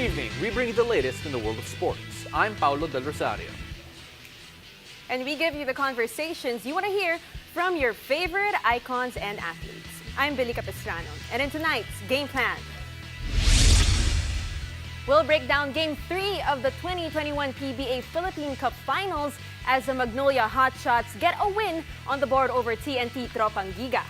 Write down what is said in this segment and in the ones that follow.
evening, we bring you the latest in the world of sports. I'm Paulo Del Rosario. And we give you the conversations you want to hear from your favorite icons and athletes. I'm Billy Capistrano, and in tonight's Game Plan, we'll break down Game 3 of the 2021 PBA Philippine Cup Finals as the Magnolia Hotshots get a win on the board over TNT Tropang Giga.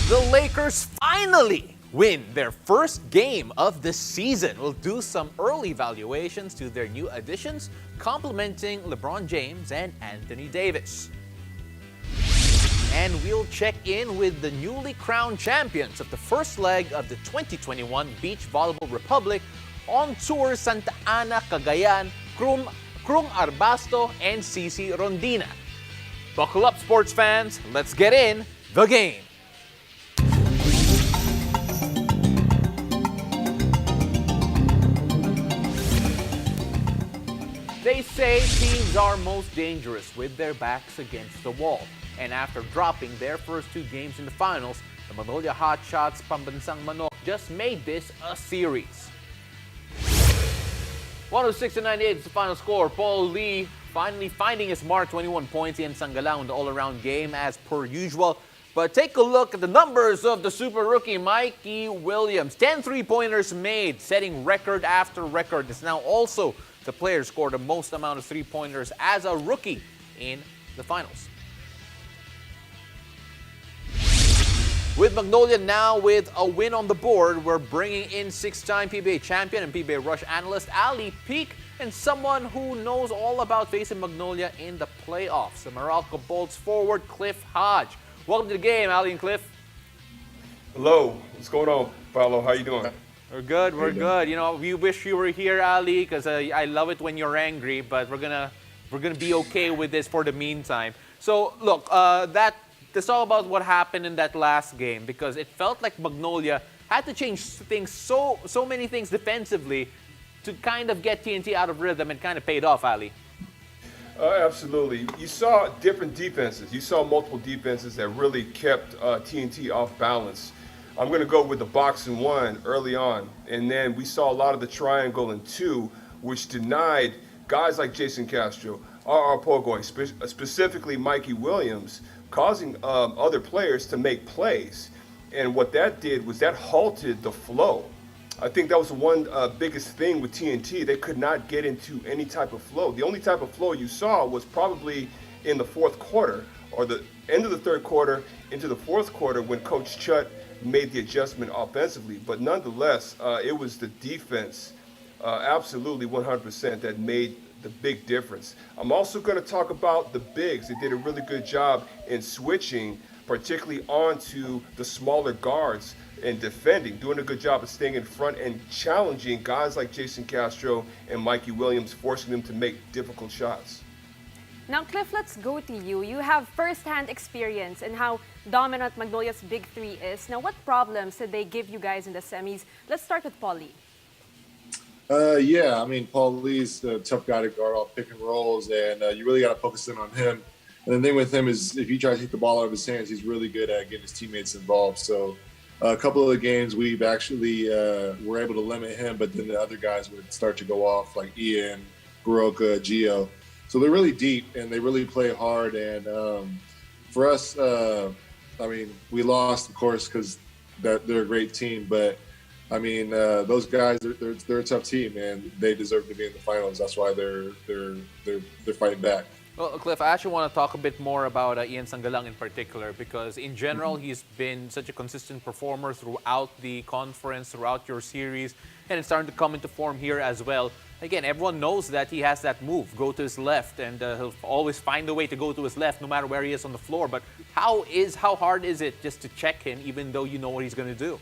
The Lakers finally win their first game of the season. We'll do some early evaluations to their new additions, complementing LeBron James and Anthony Davis. And we'll check in with the newly crowned champions of the first leg of the 2021 Beach Volleyball Republic on tour Santa Ana, Cagayan, Krung Arbasto, and CC Rondina. Buckle up, sports fans. Let's get in the game. They say teams are most dangerous with their backs against the wall. And after dropping their first two games in the finals, the Magnolia Hotshots Pambansang Manok just made this a series. 106-98 is the final score. Paul Lee finally finding his mark, 21 points in Sangalang in the all-around game as per usual. But take a look at the numbers of the super rookie Mikey Williams. 10 three-pointers made, setting record after record. It's now also the player scored the most amount of three-pointers as a rookie in the finals. With Magnolia now with a win on the board, we're bringing in six-time PBA champion and PBA Rush analyst Ali Peak and someone who knows all about facing Magnolia in the playoffs, the Meralco Bolts forward Cliff Hodge. Welcome to the game, Ali and Cliff. Hello, what's going on, Paulo? How you doing? We're good, we're good. You know, we wish you were here, Ali, because I love it when you're angry, but we're gonna be okay with this for the meantime. So, look, let's talk about what happened in that last game, because it felt like Magnolia had to change things, so many things defensively to kind of get TNT out of rhythm, and kind of paid off, Ali. Absolutely. You saw different defenses. You saw multiple defenses that really kept TNT off balance. I'm going to go with the box and one early on, and then we saw a lot of the triangle and two, which denied guys like Jason Castro, R.R. Pogoy, specifically Mikey Williams, causing other players to make plays. And what that did was that halted the flow. I think that was the one biggest thing with TNT. They could not get into any type of flow. The only type of flow you saw was probably in the fourth quarter, or the end of the third quarter into the fourth quarter, when Coach Chut made the adjustment offensively. But nonetheless, it was the defense, absolutely 100%, that made the big difference. I'm also going to talk about the bigs. They did a really good job in switching, particularly onto the smaller guards and defending, doing a good job of staying in front and challenging guys like Jason Castro and Mikey Williams, forcing them to make difficult shots. Now, Cliff, let's go to you. You have first-hand experience in how dominant Magnolia's Big Three is. Now, what problems did they give you guys in the semis? Let's start with Paul Lee. Yeah, I mean, Paul Lee's a tough guy to guard all pick and rolls, and you really got to focus in on him. And the thing with him is if you try to take the ball out of his hands, he's really good at getting his teammates involved. So a couple of the games we've actually were able to limit him, but then the other guys would start to go off, like Ian, Baroka, Gio. So they're really deep, and they really play hard. And for us, I mean, we lost, of course, because they're a great team. But, I mean, those guys, they're a tough team, and they deserve to be in the finals. That's why they're fighting back. Well, Cliff, I actually want to talk a bit more about Ian Sangalang in particular, because in general, he's been such a consistent performer throughout the conference, throughout your series, and it's starting to come into form here as well. Again, everyone knows that he has that move, go to his left, and he'll always find a way to go to his left no matter where he is on the floor. But how hard is it just to check him, even though you know what he's going to do?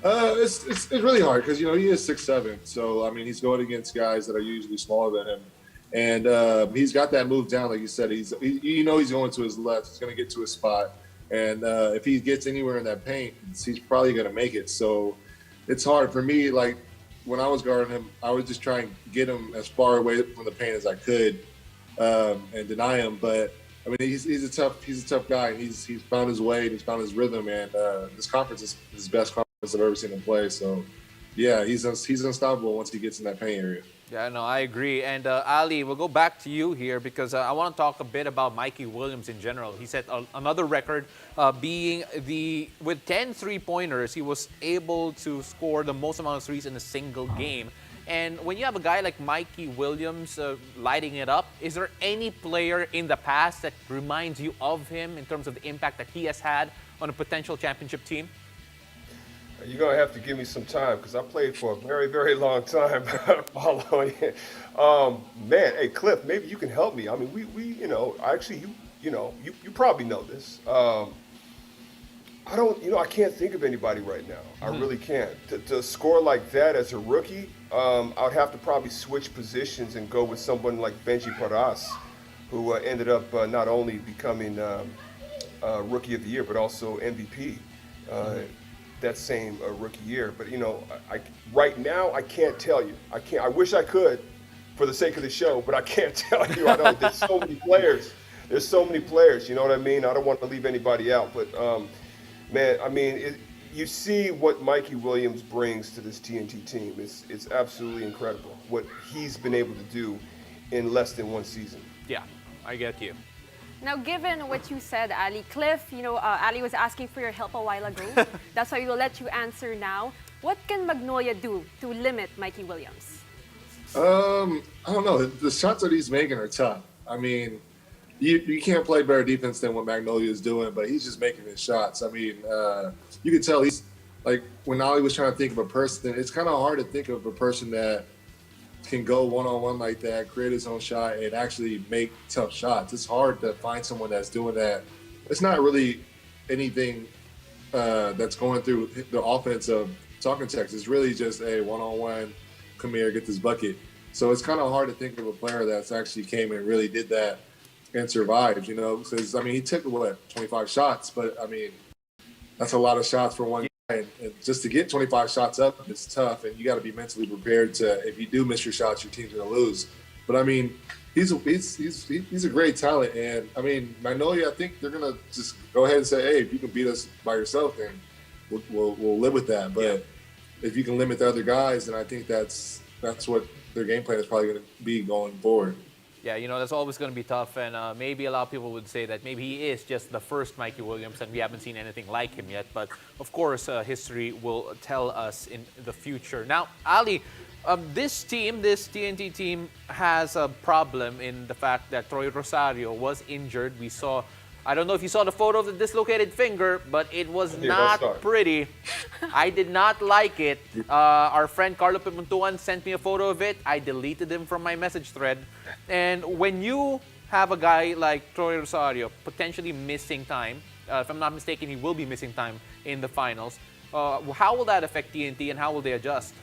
It's really hard because, you know, he is 6'7", so, I mean, he's going against guys that are usually smaller than him. And he's got that move down, like you said. He's going to his left. He's going to get to his spot. And if he gets anywhere in that paint, he's probably going to make it. So it's hard for me. Like, when I was guarding him, I would just try and get him as far away from the paint as I could and deny him. But I mean, he's a tough guy. And he's found his way and he's found his rhythm. And this conference is his best conference I've ever seen him play. So yeah, he's unstoppable once he gets in that paint area. Yeah, no, I agree. And Ali, we'll go back to you here because I want to talk a bit about Mikey Williams in general. He set another record, being with 10 3-pointers, he was able to score the most amount of threes in a single game. And when you have a guy like Mikey Williams lighting it up, is there any player in the past that reminds you of him in terms of the impact that he has had on a potential championship team? You're going to have to give me some time because I played for a very, very long time following it. Man, hey, Cliff, maybe you can help me. I mean, we actually, you probably know this. I can't think of anybody right now. I really can't. To score like that as a rookie, I would have to probably switch positions and go with someone like Benji Paras, who ended up not only becoming Rookie of the Year, but also MVP that same rookie year. But, right now, I can't tell you. I wish I could for the sake of the show, but I can't tell you. I know there's so many players. There's so many players, you know what I mean? I don't want to leave anybody out, but man, I mean, you see what Mikey Williams brings to this TNT team. It's absolutely incredible what he's been able to do in less than one season. Yeah, I get you. Now, given what you said, Ali, Cliff, Ali was asking for your help a while ago. That's why we'll let you answer now. What can Magnolia do to limit Mikey Williams? I don't know. The shots that he's making are tough. I mean, you can't play better defense than what Magnolia is doing, but he's just making his shots. I mean, you can tell he's like when Ali was trying to think of a person, it's kind of hard to think of a person that can go one-on-one like that, create his own shot, and actually make tough shots. It's hard to find someone that's doing that. It's not really anything that's going through the offense of Talking Tex. It's really just a one-on-one, come here, get this bucket. So it's kind of hard to think of a player that's actually came and really did that and survived, because, I mean, he took, 25 shots, but, I mean, that's a lot of shots for one guy. And just to get 25 shots up, it's tough, and you got to be mentally prepared to, if you do miss your shots, your team's going to lose. But, I mean, he's a great talent, and, I mean, Magnolia, I think they're going to just go ahead and say, hey, if you can beat us by yourself, then we'll live with that. But if you can limit the other guys, then I think that's what their game plan is probably going to be going forward. Yeah, that's always going to be tough, and maybe a lot of people would say that maybe he is just the first Mikey Williams, and we haven't seen anything like him yet. But, of course, history will tell us in the future. Now, Ali, this TNT team, has a problem in the fact that Troy Rosario was injured. We saw, I don't know if you saw the photo of the dislocated finger, but it was not pretty. I did not like it. Our friend Carlo Pimentuan sent me a photo of it. I deleted him from my message thread. And when you have a guy like Troy Rosario potentially missing time, if I'm not mistaken, he will be missing time in the finals, how will that affect TNT and how will they adjust?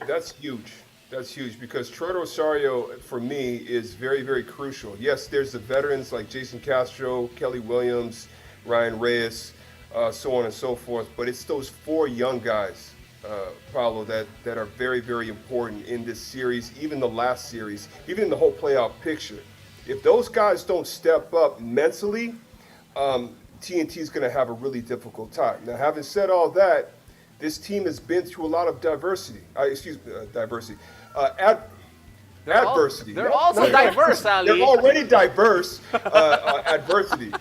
That's huge. That's huge because Troy Rosario, for me, is very, very crucial. Yes, there's the veterans like Jason Castro, Kelly Williams, Ryan Reyes, so on and so forth. But it's those four young guys, Paulo, that are very, very important in this series, even the last series, even in the whole playoff picture. If those guys don't step up mentally, TNT is going to have a really difficult time. Now, having said all that, this team has been through a lot of diversity. Adversity. They're also diverse, Ali. They're already diverse. Adversity.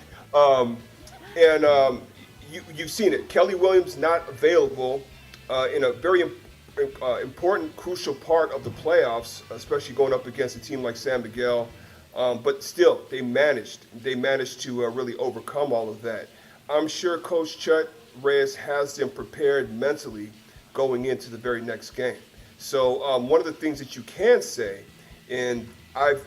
You've seen it. Kelly Williams not available in a very important, crucial part of the playoffs, especially going up against a team like San Miguel. But still, they managed to really overcome all of that. I'm sure Coach Chut Reyes has them prepared mentally going into the very next game. So one of the things that you can say, and I've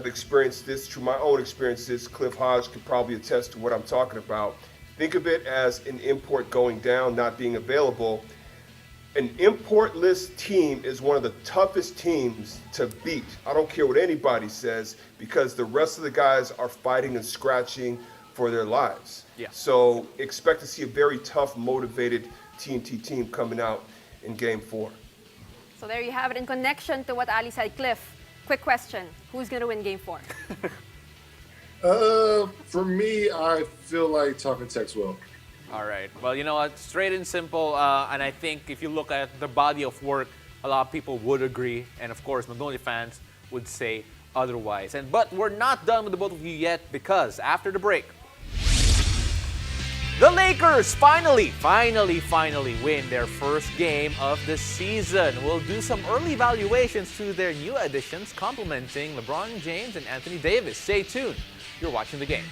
experienced this through my own experiences, Cliff Hodge could probably attest to what I'm talking about. Think of it as an import going down, not being available. An import-less team is one of the toughest teams to beat. I don't care what anybody says because the rest of the guys are fighting and scratching for their lives. Yeah. So expect to see a very tough, motivated TNT team coming out in Game 4. So there you have it. In connection to what Ali said, Cliff, quick question. Who's going to win Game 4? For me, I feel like Talking Tex will. All right. Well, you know what? Straight and simple. And I think if you look at the body of work, a lot of people would agree. And of course, Magnolia fans would say otherwise. But we're not done with the both of you yet, because after the break, the Lakers finally win their first game of the season. We'll do some early evaluations to their new additions, complementing LeBron James and Anthony Davis. Stay tuned. You're watching the game.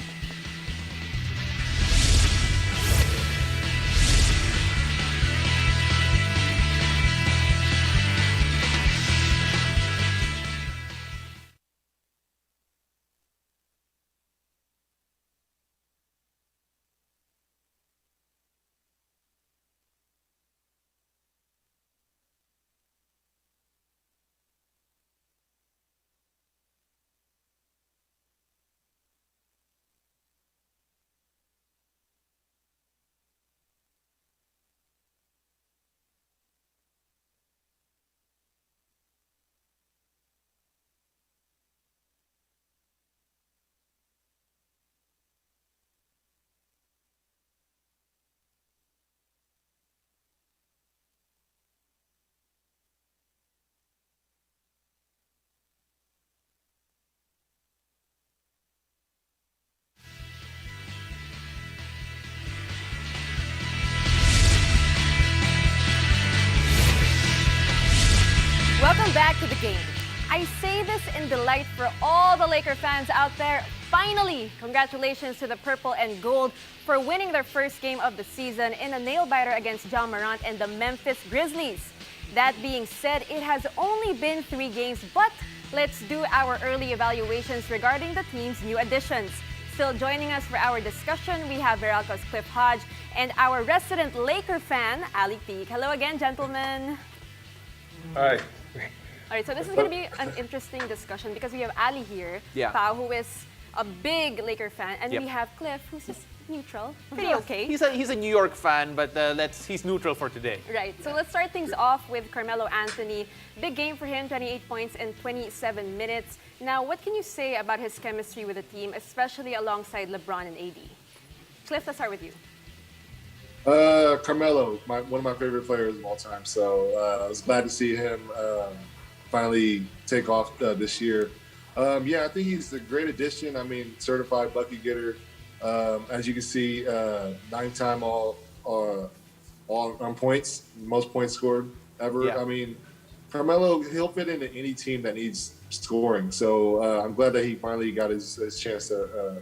Welcome back to the game. I say this in delight for all the Laker fans out there. Finally, congratulations to the Purple and Gold for winning their first game of the season in a nail-biter against Ja Morant and the Memphis Grizzlies. That being said, it has only been 3 games, but let's do our early evaluations regarding the team's new additions. Still joining us for our discussion, we have Veralco's Cliff Hodge and our resident Laker fan, Ali Peak. Hello again, gentlemen. Hi. All right, so this is going to be an interesting discussion because we have Ali here, Pao, who is a big Laker fan, and we have Cliff, who's just neutral, pretty okay. He's a New York fan, but he's neutral for today. Right, so let's start things off with Carmelo Anthony. Big game for him, 28 points in 27 minutes. Now, what can you say about his chemistry with the team, especially alongside LeBron and AD? Cliff, let's start with you. Carmelo, one of my favorite players of all time. So I was glad to see him finally take off this year. Yeah, I think he's a great addition. I mean, certified bucket getter. As you can see, 9-time all on points, most points scored ever. Yeah. I mean, Carmelo, he'll fit into any team that needs scoring. So I'm glad that he finally got his chance to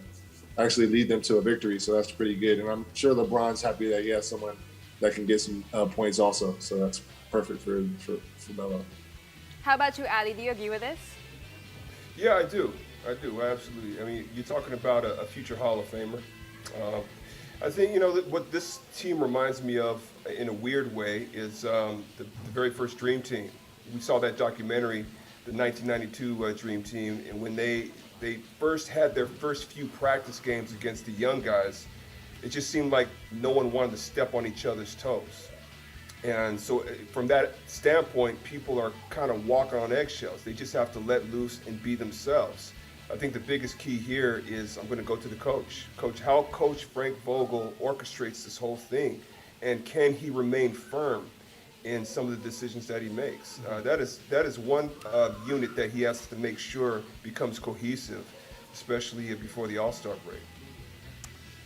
actually lead them to a victory. So that's pretty good. And I'm sure LeBron's happy that he has someone that can get some points also. So that's perfect for Melo. How about you, Ali? Do you agree with this? Yeah, I do, absolutely. I mean, you're talking about a future Hall of Famer. I think, what this team reminds me of in a weird way is the very first Dream Team. We saw that documentary, the 1992 Dream Team, and when they first had their first few practice games against the young guys, it just seemed like no one wanted to step on each other's toes. And so from that standpoint, people are kind of walking on eggshells. They just have to let loose and be themselves. I think the biggest key here is I'm going to go to the coach. How Coach Frank Vogel orchestrates this whole thing, and can he remain firm in some of the decisions that he makes? That is one unit that he has to make sure becomes cohesive, especially before the All-Star break.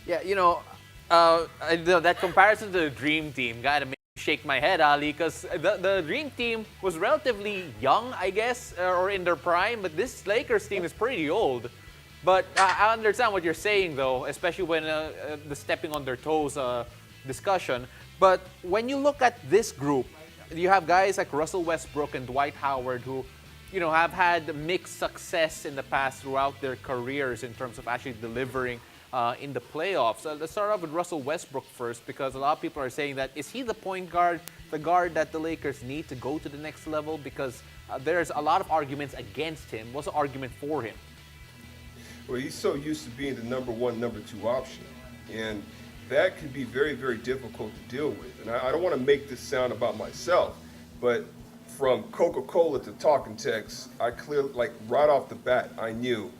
Yeah, that comparison to the Dream Team gotta make me shake my head, Ali, because the Dream Team was relatively young, I guess, or in their prime, but this Lakers team is pretty old. But I understand what you're saying, though, especially when the stepping on their toes discussion. But when you look at this group, you have guys like Russell Westbrook and Dwight Howard who, have had mixed success in the past throughout their careers in terms of actually delivering in the playoffs. Let's start off with Russell Westbrook first, because a lot of people are saying that is he the point guard, the guard that the Lakers need to go to the next level? Because there's a lot of arguments against him. What's the argument for him? Well, he's so used to being the number 1, number 2 option, and that can be very, very difficult to deal with. And I don't want to make this sound about myself, but from Coca-Cola to Talking Tex, I clearly, right off the bat, I knew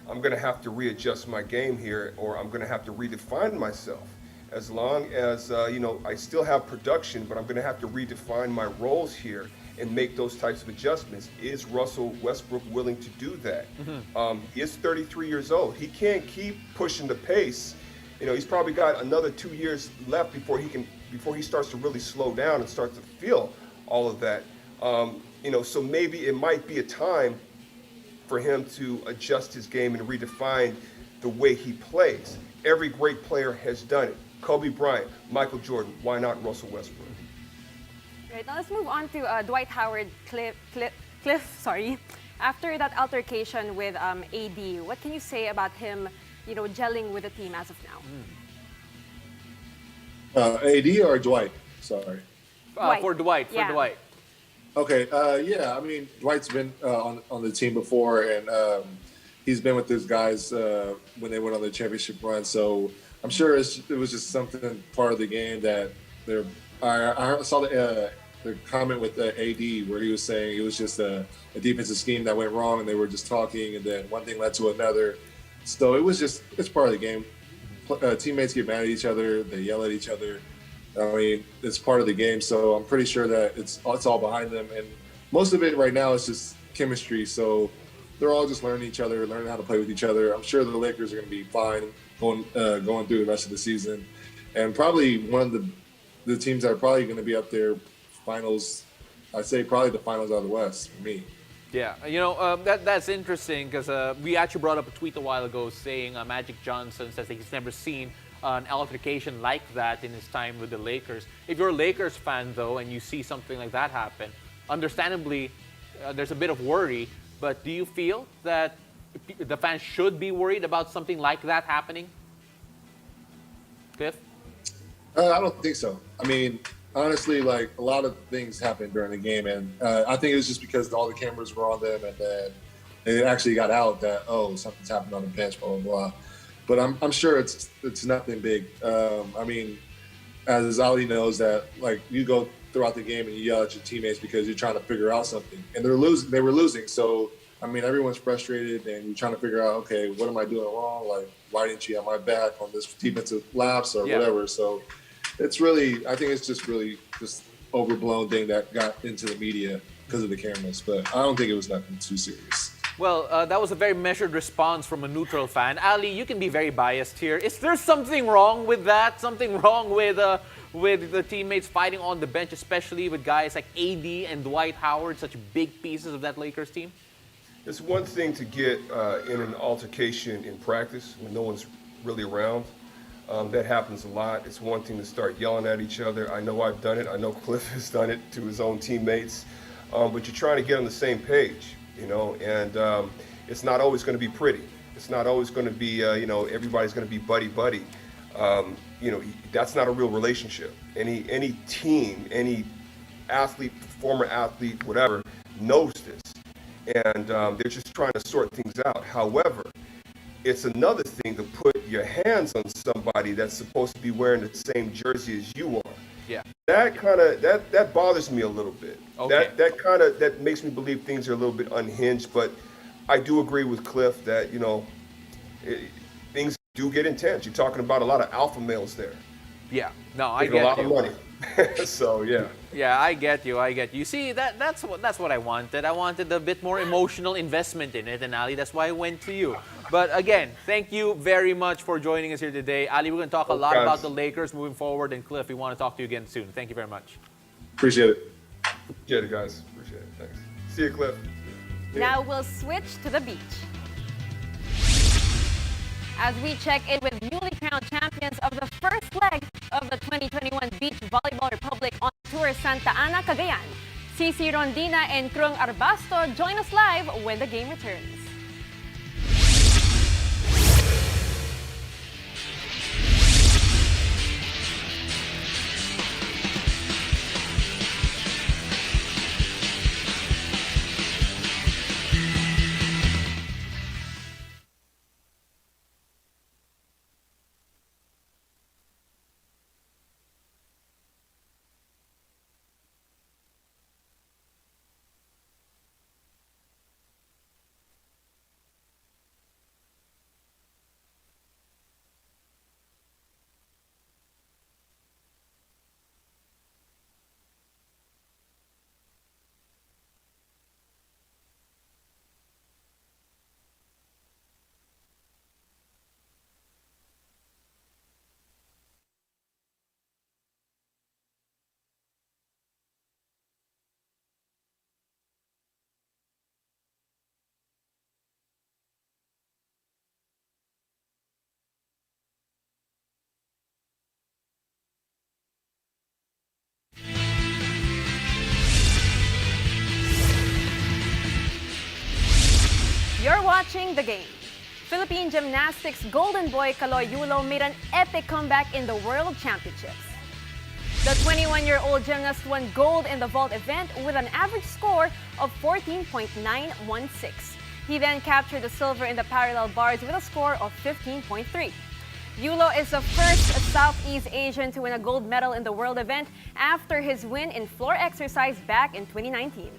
I'm going to have to readjust my game here, or I'm going to have to redefine myself As long as I still have production, but I'm going to have to redefine my roles here and make those types of adjustments. Is Russell Westbrook willing to do that? He is 33 years old. He can't keep pushing the pace. He's probably got another 2 years left before he starts to really slow down and start to feel all of that. So maybe it might be a time for him to adjust his game and redefine the way he plays. Every great player has done it. Kobe Bryant, Michael Jordan, why not Russell Westbrook? Right, now let's move on to Dwight Howard, Cliff, sorry. After that altercation with AD, what can you say about him, gelling with the team as of now? AD or Dwight? Sorry. Dwight. For Dwight. Okay. Yeah. I mean, Dwight's been on the team before, and he's been with those guys when they went on the championship run. So I'm sure it was just something part of the game that they're. I saw the comment with AD where he was saying it was just a defensive scheme that went wrong, and they were just talking, and then one thing led to another. So it's part of the game. Teammates get mad at each other, they yell at each other. I mean, it's part of the game. So I'm pretty sure that it's all behind them, and most of it right now is just chemistry. So they're all just learning each other, learning how to play with each other. I'm sure the Lakers are going to be fine going through the rest of the season, and probably one of the teams that are probably going to be up there finals. I'd say probably the finals out of the West for me. Yeah, that's interesting because we actually brought up a tweet a while ago saying Magic Johnson says that he's never seen an altercation like that in his time with the Lakers. If you're a Lakers fan, though, and you see something like that happen, understandably, there's a bit of worry. But do you feel that the fans should be worried about something like that happening? Cliff? I don't think so. I mean, honestly, like a lot of things happened during the game, and I think it was just because all the cameras were on them, and then it actually got out that something's happened on the bench, blah blah blah. But I'm sure it's nothing big. I mean, as Ali knows that like you go throughout the game and you yell at your teammates because you're trying to figure out something, and they were losing, so. I mean, everyone's frustrated, and you're trying to figure out, okay, what am I doing wrong? Like, why didn't you have my back on this defensive lapse or whatever? So it's really, I think it's just really just overblown thing that got into the media because of the cameras. But I don't think it was nothing too serious. Well, that was a very measured response from a neutral fan. Ali, you can be very biased here. Is there something wrong with that? Something wrong with the teammates fighting on the bench, especially with guys like AD and Dwight Howard, such big pieces of that Lakers team? It's one thing to get in an altercation in practice when no one's really around. That happens a lot. It's one thing to start yelling at each other. I know I've done it. I know Cliff has done it to his own teammates. But you're trying to get on the same page, and it's not always going to be pretty. It's not always going to be, everybody's going to be buddy-buddy. That's not a real relationship. Any team, any athlete, former athlete, whatever, knows this. And they're just trying to sort things out. However, it's another thing to put your hands on somebody that's supposed to be wearing the same jersey as you are. Yeah. That bothers me a little bit. Okay. That makes me believe things are a little bit unhinged. But I do agree with Cliff that things do get intense. You're talking about a lot of alpha males there. Yeah. No, I Make get a lot you. of money. So yeah. Yeah, I get you. See, that's what I wanted. I wanted a bit more emotional investment in it, and Ali, that's why I went to you. But again, thank you very much for joining us here today. Ali, we're going to talk a lot about the Lakers moving forward, and Cliff, we want to talk to you again soon. Thank you very much. Appreciate it. Appreciate it, guys. Appreciate it. Thanks. See you, Cliff. Now we'll switch to the beach. As we check in with newly crowned champions of the first leg of the 2021 Beach Volleyball Republic on Tour Santa Ana, Cagayan. Cici Rondina and Krung Arbasto join us live when the game returns. watching the game. Philippine Gymnastics golden boy Caloy Yulo made an epic comeback in the World Championships. The 21-year-old gymnast won gold in the vault event with an average score of 14.916. He then captured the silver in the parallel bars with a score of 15.3. Yulo is the first Southeast Asian to win a gold medal in the world event after his win in floor exercise back in 2019.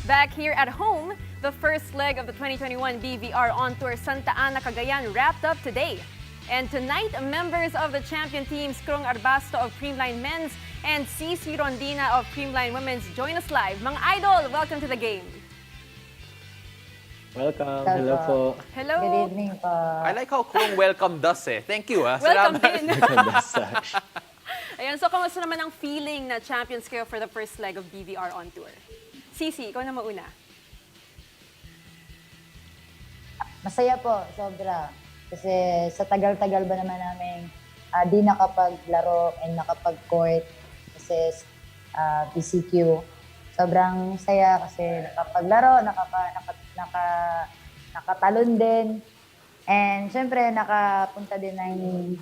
Back here at home, the first leg of the 2021 BVR On Tour Santa Ana, Cagayan wrapped up today. And tonight, members of the champion teams Krong Arbasto of Creamline Men's and CC Rondina of Creamline Women's join us live. Mga idol, welcome to the game. Welcome. Hello po. Hello. Good evening po. I like how Krong welcomed us eh. Thank you Welcome din. Welcome. Ayan, so kamusta naman ang feeling na champions kayo for the first leg of BVR On Tour? CC, ikaw na mauna. Masaya po, sobra. Kasi sa tagal-tagal ba naman namin di nakapaglaro and nakapag-court kasi PCQ. Sobrang saya kasi nakapaglaro, nakatalon din. And syempre nakapunta din ng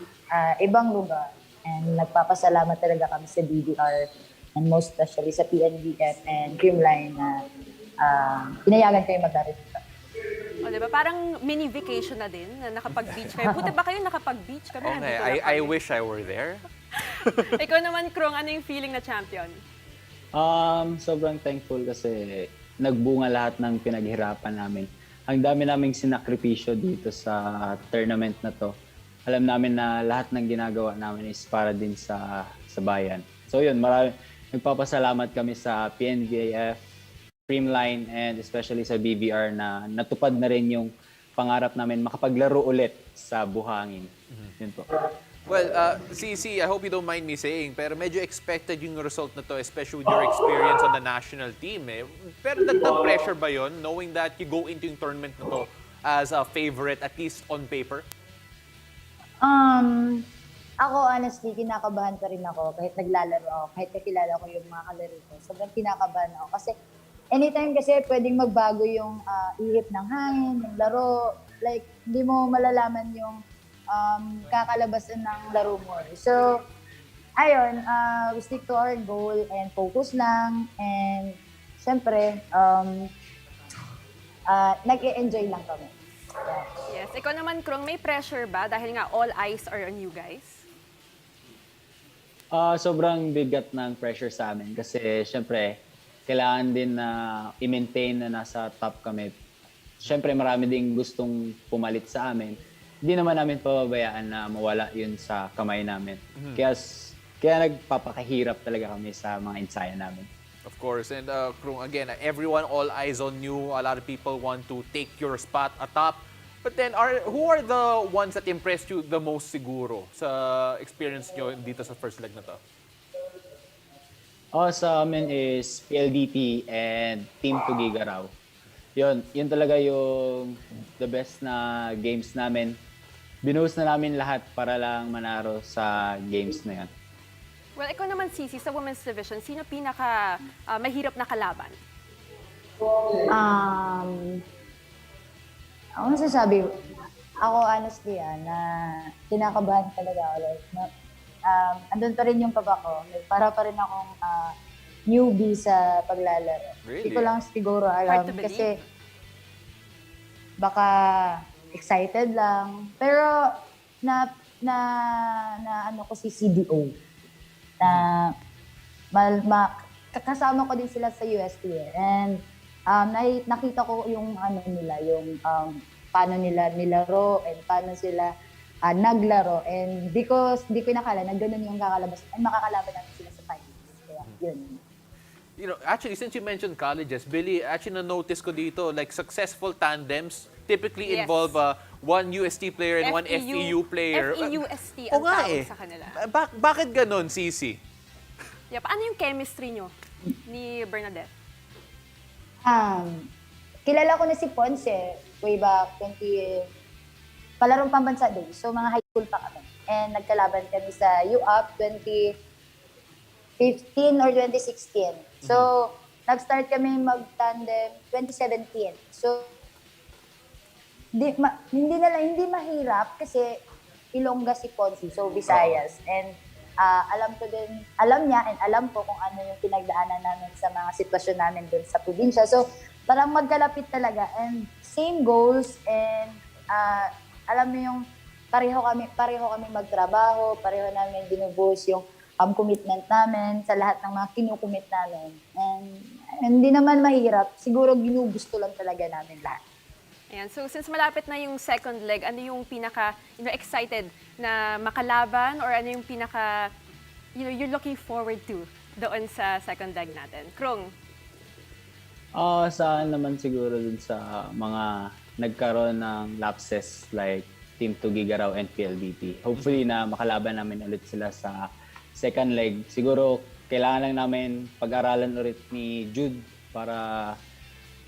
ibang lugar. And nagpapasalamat talaga kami sa BDR and most especially sa PNBF and Creamline na pinayagan kayo maglaro dito. O, diba? Parang mini vacation na din, na nakapag-beach kayo. Buti ba kayo nakapag-beach kami? Okay, nandito lang I kami. wish I were there. Ikaw naman, Krong, ano yung feeling na champion? Sobrang thankful kasi nagbunga lahat ng pinaghirapan namin. Ang dami naming sinakripisyo dito sa tournament na to. Alam namin na lahat ng ginagawa namin is para din sa bayan. So yun, nagpapasalamat kami sa PNBAF, Creamline, and especially sa BVR na natupad na rin yung pangarap namin makapaglaro ulit sa buhangin. Yun po. Well, CC, I hope you don't mind me saying, pero medyo expected yung result na to, especially with your experience on the national team. Eh. Pero dagdag pressure ba yon knowing that you go into yung tournament na to as a favorite, at least on paper? Ako honestly, kinakabahan pa rin ako kahit naglalaro ako, kahit kakilala ko yung mga kalaro ko. Sobrang kinakabahan ako kasi anytime kasi pwedeng magbago yung ihip ng hangin, yung laro. Like, hindi mo malalaman yung kakalabasan ng laro mo. So, ayun, we stick to our goal and focus lang. And, syempre, nag-e-enjoy lang kami. Yeah. Yes. Ikaw naman, Krong, may pressure ba? Dahil nga all eyes are on you guys. Sobrang bigat ng pressure sa amin kasi syempre, kailangan din na i-maintain na nasa top kami. Siyempre, marami ding gustong pumalit sa amin. Hindi naman namin pababayaan na mawala yun sa kamay namin. Kaya nagpapakahirap talaga kami sa mga ensaya namin. Of course. And Krung, again, everyone, all eyes on you. A lot of people want to take your spot atop. But then, who are the ones that impressed you the most siguro sa experience nyo dito sa first leg na to? Sa amin is PLDT and Team Tugigaraw. Yun talaga yung the best na games namin. Binuhos na namin lahat para lang manaro sa games na yan. Well, ikaw naman, Sisi, sa women's division, sino pinaka mahirap na kalaban? Ako masasabi, ako honestly na kinakabahan talaga ako. Like, andun pa rin yung kaba ko. Para pa rin akong newbie sa paglalaro. Really? Hindi ko lang siguro alam kasi baka excited lang. Pero ano ko si CDO na kasama ko din sila sa UST and nakita ko yung ano nila, yung paano nila nilaro and paano sila naglaro and di ko nakala na ganun yung kakalabas ay makakalaban natin sila sa finals. Kaya yun. You know, actually, since you mentioned colleges, Billy, actually na-notice ko dito, like successful tandems typically involve one UST player and one FEU player. FEUST ang tawag sa kanila. Bakit ganun, Sisi? Yep. Ano yung chemistry nyo ni Bernadette? Kilala ko na si Ponce way back palarong pambansa days. So mga high school pa kami. And nagkalaban kami sa UAP 2015 or 2016. So nag-start kami mag-tandem 2017. So, hindi mahirap kasi Ilongga si Ponzi, so Visayas. And alam niya and alam ko kung ano yung pinagdaanan namin sa mga sitwasyon namin doon sa probinsya. So, parang magkalapit talaga and same goals and alam mo yung pareho kami magtrabaho, pareho namin binubuhos yung commitment namin sa lahat ng mga kinukumit namin. And hindi naman mahirap, siguro ginugusto lang talaga namin lahat. Ayan. So, since malapit na yung second leg, ano yung pinaka, excited na makalaban or ano yung pinaka, you're looking forward to doon sa second leg natin? Krong? Saan naman siguro dun sa mga nagkaroon ng lapses like Team Tugigaraw and PLDT. Hopefully na makalaban namin ulit sila sa second leg. Siguro kailangan lang namin pag-aralan ulit ni Jude para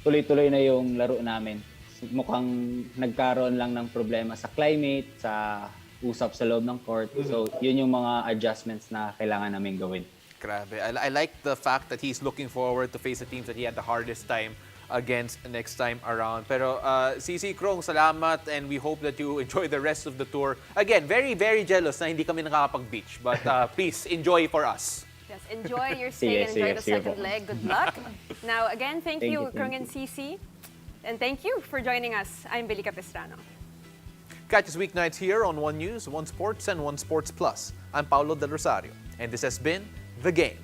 tuloy-tuloy na yung laro namin. Mukhang nagkaroon lang ng problema sa climate, sa usap sa loob ng court. So, yun yung mga adjustments na kailangan namin gawin. Grabe. I like the fact that he's looking forward to face the teams that he had the hardest time against next time around. Pero CC Krong, salamat and we hope that you enjoy the rest of the tour. Again, very, very jealous na hindi kami nakakapag-beach. But please, enjoy for us. Yes, enjoy your stay and enjoy the second leg. Good luck. Now, again, thank you, Krong and CC. And thank you for joining us. I'm Billy Capistrano. Catch us weeknights here on One News, One Sports, and One Sports Plus. I'm Paulo Del Rosario, and this has been The Game.